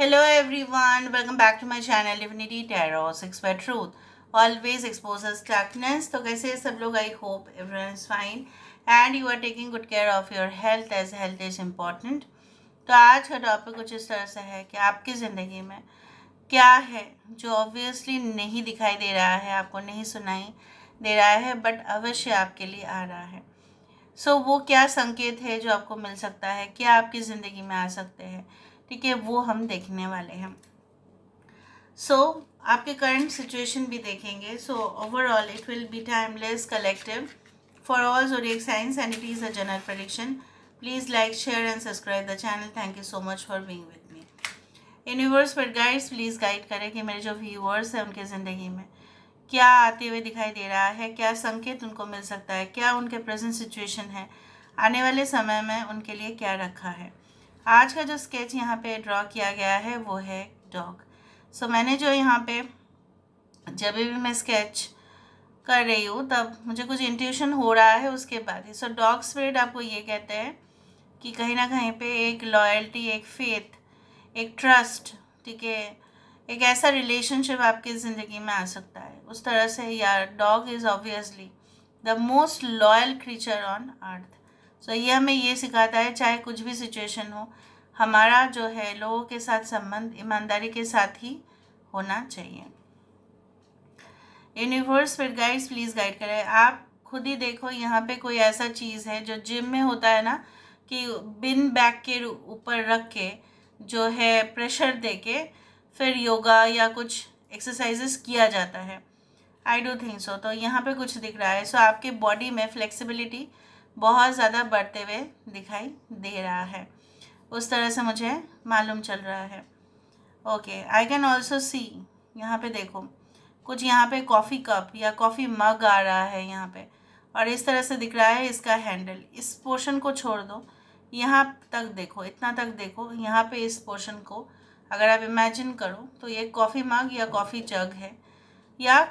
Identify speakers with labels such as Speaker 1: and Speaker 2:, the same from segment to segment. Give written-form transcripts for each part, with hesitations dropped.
Speaker 1: Hello everyone, welcome back to my channel Divinity Tarot 6 by Truth. Always exposes darkness. तो कैसे हैं सब लोग? I hope everyone is fine and you are taking good care of your health as health is important. तो आज का topic कुछ इस तरह से है कि आपकी ज़िंदगी में क्या है जो ऑब्वियसली नहीं दिखाई दे रहा है, आपको नहीं सुनाई दे रहा है, बट अवश्य आपके लिए आ रहा है. वो क्या संकेत है जो आपको मिल सकता है, क्या आपकी ज़िंदगी में आ सकते हैं, ठीक है, वो हम देखने वाले हैं. आपके करंट सिचुएशन भी देखेंगे. Overall it will be timeless collective for all zodiac signs and it is a general prediction. Please like, share and subscribe the channel. Thank you so much for being with me. Universe पर guides please guide करें कि मेरे जो viewers हैं उनके ज़िंदगी में क्या आते हुए दिखाई दे रहा है, क्या संकेत उनको मिल सकता है, क्या उनके प्रेजेंट सिचुएशन है, आने वाले समय में उनके लिए क्या रखा है. आज का जो स्केच यहाँ पे ड्रॉ किया गया है वो है डॉग. मैंने जो यहाँ पे जब भी मैं स्केच कर रही हूँ तब मुझे कुछ इंट्यूशन हो रहा है उसके बाद ही. डॉग स्पिरिट आपको ये कहते हैं कि कहीं ना कहीं पे एक लॉयल्टी, एक फेथ, एक ट्रस्ट, ठीक है, एक ऐसा रिलेशनशिप आपकी ज़िंदगी में आ सकता है उस तरह से. या dog is obviously the most loyal creature on earth. ये हमें ये सिखाता है चाहे कुछ भी सिचुएशन हो, हमारा जो है लोगों के साथ संबंध ईमानदारी के साथ ही होना चाहिए. Universe with guides please guide करें. आप खुद ही देखो, यहाँ पे कोई ऐसा चीज़ है जो जिम में होता है ना, कि बिन बैक के ऊपर रख के जो है प्रेशर दे के फिर योगा या कुछ एक्सरसाइजेस किया जाता है. I do think so. तो यहाँ पे कुछ दिख रहा है. आपके बॉडी में फ्लेक्सिबिलिटी बहुत ज़्यादा बढ़ते हुए दिखाई दे रहा है, उस तरह से मुझे मालूम चल रहा है. Okay, I can also see, यहाँ पे देखो कुछ यहाँ पे कॉफ़ी कप या कॉफ़ी मग आ रहा है यहाँ पे, और इस तरह से दिख रहा है इसका हैंडल. इस पोर्शन को छोड़ दो, यहाँ तक देखो, इतना तक देखो. यहाँ पे इस पोर्शन को अगर आप इमेजिन करो तो ये कॉफ़ी मग या कॉफ़ी जग है या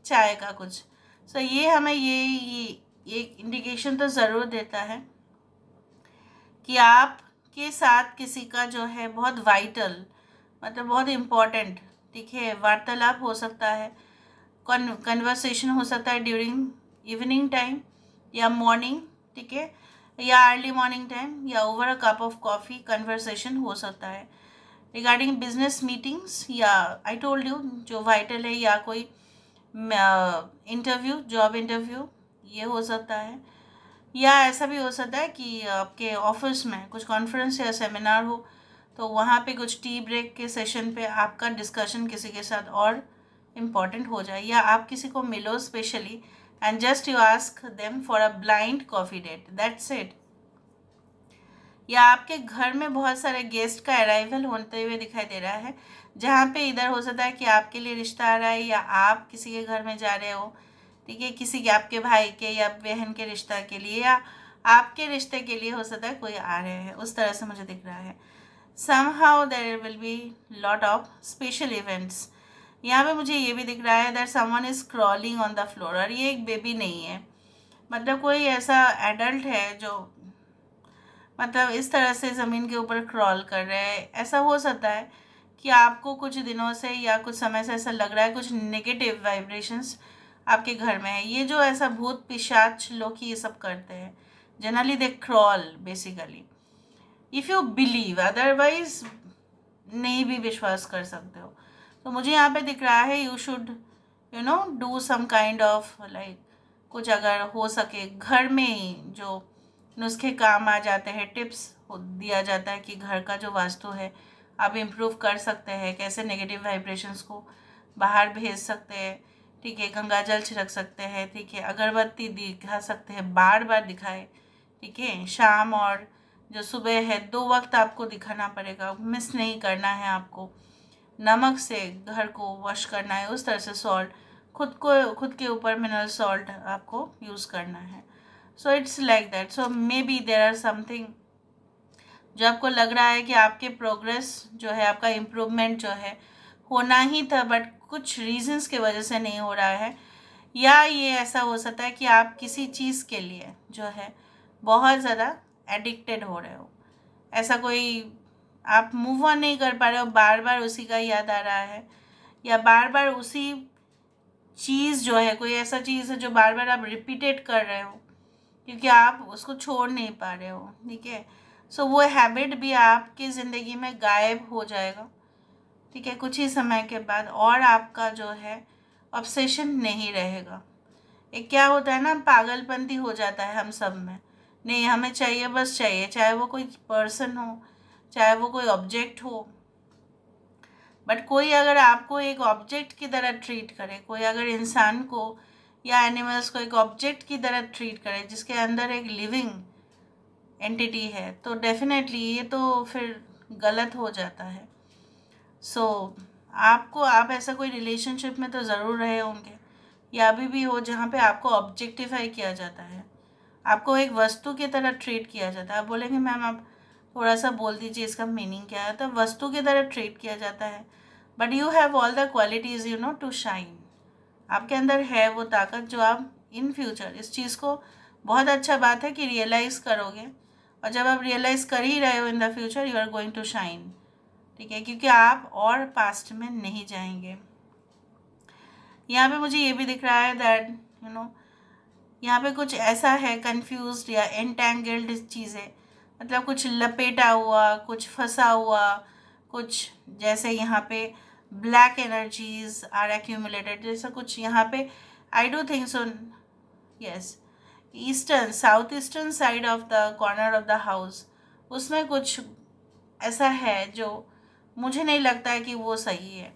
Speaker 1: चाय का कुछ. ये हमें ये इंडिकेशन तो ज़रूर देता है कि आपके साथ किसी का जो है बहुत वाइटल, मतलब बहुत इम्पॉर्टेंट, ठीक है, वार्तालाप हो सकता है, कन्वर्सेशन हो सकता है ड्यूरिंग इवनिंग टाइम या मॉर्निंग, ठीक है, या अर्ली मॉर्निंग टाइम, या over a cup of coffee conversation हो सकता है रिगार्डिंग बिजनेस मीटिंग्स, या आई टोल्ड यू जो वाइटल है, या कोई इंटरव्यू, जॉब इंटरव्यू, ये हो सकता है. या ऐसा भी हो सकता है कि आपके ऑफिस में कुछ कॉन्फ्रेंस या सेमिनार हो, तो वहाँ पे कुछ टी ब्रेक के सेशन पे आपका डिस्कशन किसी के साथ और इम्पॉर्टेंट हो जाए, या आप किसी को मिलो specially and just you ask them for a blind coffee date, that's it. या आपके घर में बहुत सारे गेस्ट का अराइवल होते हुए दिखाई दे रहा है, जहाँ पे इधर हो सकता है कि आपके लिए रिश्ता आ रहा है या आप किसी के घर में जा रहे हो, ठीक है, किसी के आपके भाई के या बहन के रिश्ता के लिए, या आपके रिश्ते के लिए हो सकता है कोई आ रहे हैं, उस तरह से मुझे दिख रहा है. somehow there will be lot of special events. यहाँ पे मुझे ये भी दिख रहा है that someone is crawling on the floor, और ये एक बेबी नहीं है, मतलब कोई ऐसा एडल्ट है जो मतलब इस तरह से ज़मीन के ऊपर क्रॉल कर रहे हैं. ऐसा हो सकता है कि आपको कुछ दिनों से या कुछ समय से ऐसा लग रहा है कुछ नेगेटिव वाइब्रेशंस आपके घर में है. ये जो ऐसा भूत पिशाच लोग ये सब करते हैं, generally they crawl basically. If you believe, otherwise नहीं भी विश्वास कर सकते हो. तो मुझे यहाँ पे दिख रहा है you should do some kind of like कुछ अगर हो सके घर में ही जो नुस्खे काम आ जाते हैं, टिप्स दिया जाता है कि घर का जो वास्तु है आप इम्प्रूव कर सकते हैं, कैसे नेगेटिव वाइब्रेशंस को बाहर भेज सकते हैं, ठीक है, गंगा जल छिड़क सकते हैं, ठीक है, अगरबत्ती दिखा सकते हैं, बार बार दिखाए, ठीक है, शाम और जो सुबह है 2 वक्त आपको दिखाना पड़ेगा, मिस नहीं करना है आपको. नमक से घर को वॉश करना है, उस तरह से सॉल्ट खुद के ऊपर मिनरल सॉल्ट आपको यूज़ करना है. It's like that. Maybe there are something जो आपको लग रहा है कि आपके प्रोग्रेस जो है, आपका इम्प्रूवमेंट जो है होना ही था, बट कुछ रीजंस की वजह से नहीं हो रहा है. या ये ऐसा हो सकता है कि आप किसी चीज़ के लिए जो है बहुत ज़्यादा एडिक्टेड हो रहे हो. ऐसा कोई आप मूव ऑन नहीं कर पा रहे हो, बार बार उसी का याद आ रहा है, या बार बार उसी चीज़ जो है, कोई ऐसा चीज़ है जो बार बार आप रिपीटेड कर रहे हो क्योंकि आप उसको छोड़ नहीं पा रहे हो, ठीक है। सो वो हैबिट भी आपकी ज़िंदगी में गायब हो जाएगा, ठीक है, कुछ ही समय के बाद, और आपका जो है ऑब्सेशन नहीं रहेगा। एक क्या होता है ना, पागलपंती हो जाता है हम सब में, नहीं हमें चाहिए, बस चाहिए, चाहे वो कोई पर्सन हो, चाहे वो कोई ऑब्जेक्ट हो। बट कोई अगर आपको एक ऑब्जेक्ट की तरह ट्रीट करे, कोई अगर इंसान को या एनिमल्स को एक ऑब्जेक्ट की तरह ट्रीट करे जिसके अंदर एक लिविंग एंटिटी है, तो डेफिनेटली ये तो फिर गलत हो जाता है। सो आपको, आप ऐसा कोई रिलेशनशिप में तो ज़रूर रहे होंगे या अभी भी हो जहाँ पे आपको ऑब्जेक्टिफाई किया जाता है, आपको एक वस्तु की तरह ट्रीट किया जाता है। आप बोलेंगे मैम आप थोड़ा सा बोल दीजिए इसका मीनिंग क्या है, तो वस्तु की तरह ट्रीट किया जाता है। But you have all the qualities to shine. आपके अंदर है वो ताकत जो आप इन फ्यूचर इस चीज़ को, बहुत अच्छा बात है कि रियलाइज़ करोगे, और जब आप रियलाइज़ कर ही रहे हो in the future you are going to shine, ठीक है, क्योंकि आप और पास्ट में नहीं जाएंगे। यहाँ पे मुझे ये भी दिख रहा है दैट यहाँ पे कुछ ऐसा है कंफ्यूज्ड या एंटेंगल्ड चीज़ें, मतलब कुछ लपेटा हुआ, कुछ फंसा हुआ, कुछ जैसे यहाँ पे ब्लैक एनर्जीज आर एक्यूमुलेटेड, जैसा कुछ यहाँ पे I do think so, yes, eastern south eastern side of the corner of the house, उसमें कुछ ऐसा है जो मुझे नहीं लगता है कि वो सही है,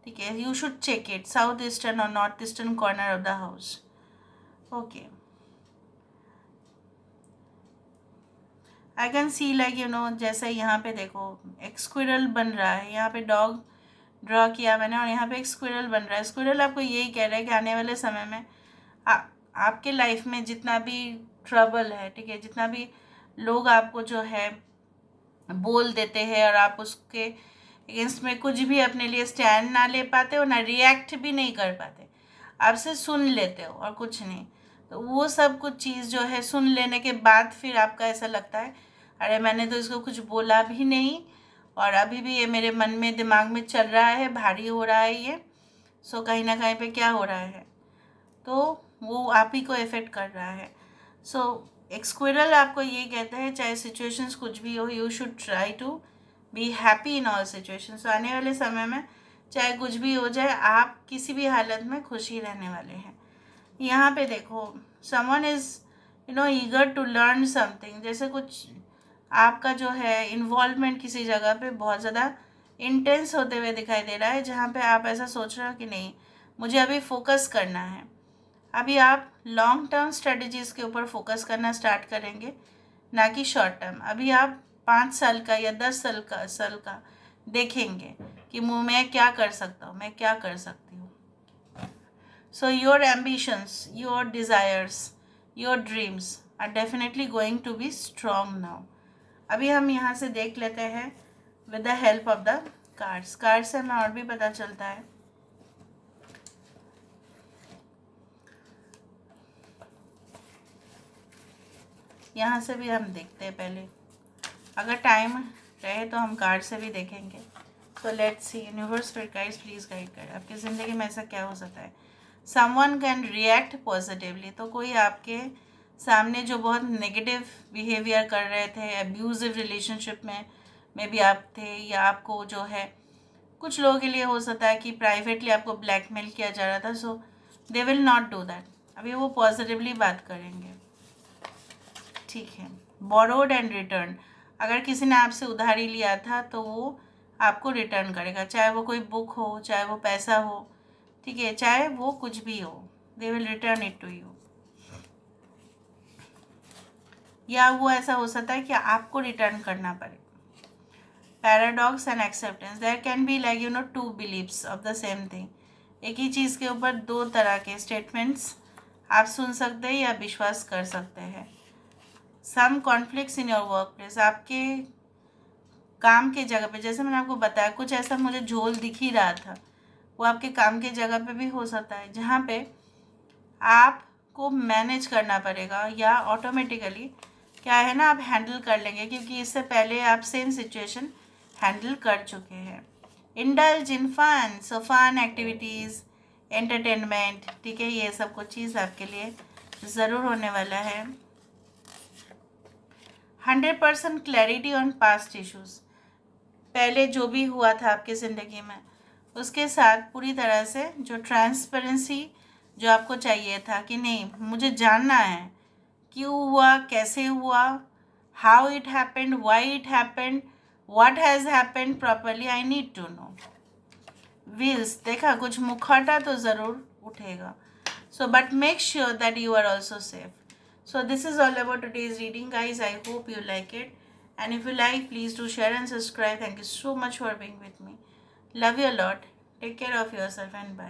Speaker 1: ठीक है। You should check it, south eastern और north eastern corner of the house, okay. I can see like जैसे यहाँ पे देखो एक स्क्विरल बन रहा है, यहाँ पे डॉग ड्रॉ किया मैंने और यहाँ पे एक स्क्विरल बन रहा है। स्क्विरल आपको यही कह रहा है कि आने वाले समय में आपके लाइफ में जितना भी ट्रबल है, ठीक है, जितना भी लोग आपको जो है बोल देते हैं और आप उसके अगेंस्ट में कुछ भी अपने लिए स्टैंड ना ले पाते हो, ना रिएक्ट भी नहीं कर पाते, आपसे सुन लेते हो और कुछ नहीं, तो वो सब कुछ चीज़ जो है सुन लेने के बाद फिर आपका ऐसा लगता है अरे मैंने तो इसको कुछ बोला भी नहीं और अभी भी ये मेरे मन में दिमाग में चल रहा है, भारी हो रहा है ये, सो कहीं ना कहीं पे क्या हो रहा है, तो वो आप ही को इफ़ेक्ट कर रहा है। सो एक स्क्विरल आपको ये कहता है चाहे सिचुएशंस कुछ भी हो, you should try to be happy in all situations. आने वाले समय में चाहे कुछ भी हो जाए, आप किसी भी हालत में खुश ही रहने वाले हैं। यहाँ पे देखो someone is eager to learn something, जैसे कुछ आपका जो है इन्वॉल्वमेंट किसी जगह पे बहुत ज़्यादा इंटेंस होते हुए दिखाई दे रहा है, जहाँ पे आप ऐसा सोच रहे हो कि नहीं मुझे अभी फोकस करना है। अभी आप लॉन्ग टर्म स्ट्रेटजीज़ के ऊपर फोकस करना स्टार्ट करेंगे, ना कि शॉर्ट टर्म। अभी आप 5 साल का या 10 साल का देखेंगे कि मैं क्या कर सकता हूँ, मैं क्या कर सकती हूँ। So your ambitions, your desires, your dreams are definitely going to be strong now. अभी हम यहाँ से देख लेते हैं with the help of the cards. Card से हमें और भी पता चलता है। यहाँ से भी हम देखते हैं पहले, अगर टाइम रहे तो हम कार्ड से भी देखेंगे। तो लेट्स सी, यूनिवर्स फिर गाइड्स प्लीज़ गाइड करें आपकी ज़िंदगी में ऐसा क्या हो सकता है। समवन कैन रिएक्ट पॉजिटिवली, तो कोई आपके सामने जो बहुत नेगेटिव बिहेवियर कर रहे थे, अब्यूजिव रिलेशनशिप में मे भी आप थे, या आपको जो है कुछ लोगों के लिए हो सकता है कि प्राइवेटली आपको ब्लैकमेल किया जा रहा था, so they will not do that. अभी वो पॉजिटिवली बात करेंगे, ठीक है। बोरोड एंड रिटर्न, अगर किसी ने आपसे उधारी लिया था तो वो आपको रिटर्न करेगा, चाहे वो कोई बुक हो, चाहे वो पैसा हो, ठीक है, चाहे वो कुछ भी हो, they will return it to you. या वो ऐसा हो सकता है कि आपको रिटर्न करना पड़े। Paradox and acceptance, there can be like two beliefs of the same thing. एक ही चीज़ के ऊपर दो तरह के स्टेटमेंट्स आप सुन सकते हैं या विश्वास कर सकते हैं। Some conflicts in your work place, आपके काम के जगह पे, जैसे मैंने आपको बताया कुछ ऐसा मुझे झोल दिख ही रहा था, वो आपके काम के जगह पे भी हो सकता है, जहाँ पे आपको मैनेज करना पड़ेगा, या ऑटोमेटिकली क्या है ना आप हैंडल कर लेंगे, क्योंकि इससे पहले आप सेम सिचुएशन हैंडल कर चुके हैं। Indulge in fun, so fun activities, entertainment, ठीक है, ये सब कुछ चीज़ आपके लिए ज़रूर होने वाला है। 100% क्लैरिटी ऑन पास्ट इश्यूज़, पहले जो भी हुआ था आपकी ज़िंदगी में उसके साथ पूरी तरह से जो ट्रांसपेरेंसी जो आपको चाहिए था कि नहीं मुझे जानना है क्यों हुआ, कैसे हुआ, how it happened, why it happened, what has happened properly, I need to know. Wheels देखा, कुछ मुखौटा तो ज़रूर उठेगा। So but make sure that you are also safe. So this is all about today's reading, guys. I hope you like it. And if you like, please do share and subscribe. Thank you so much for being with me. Love you a lot. Take care of yourself and bye.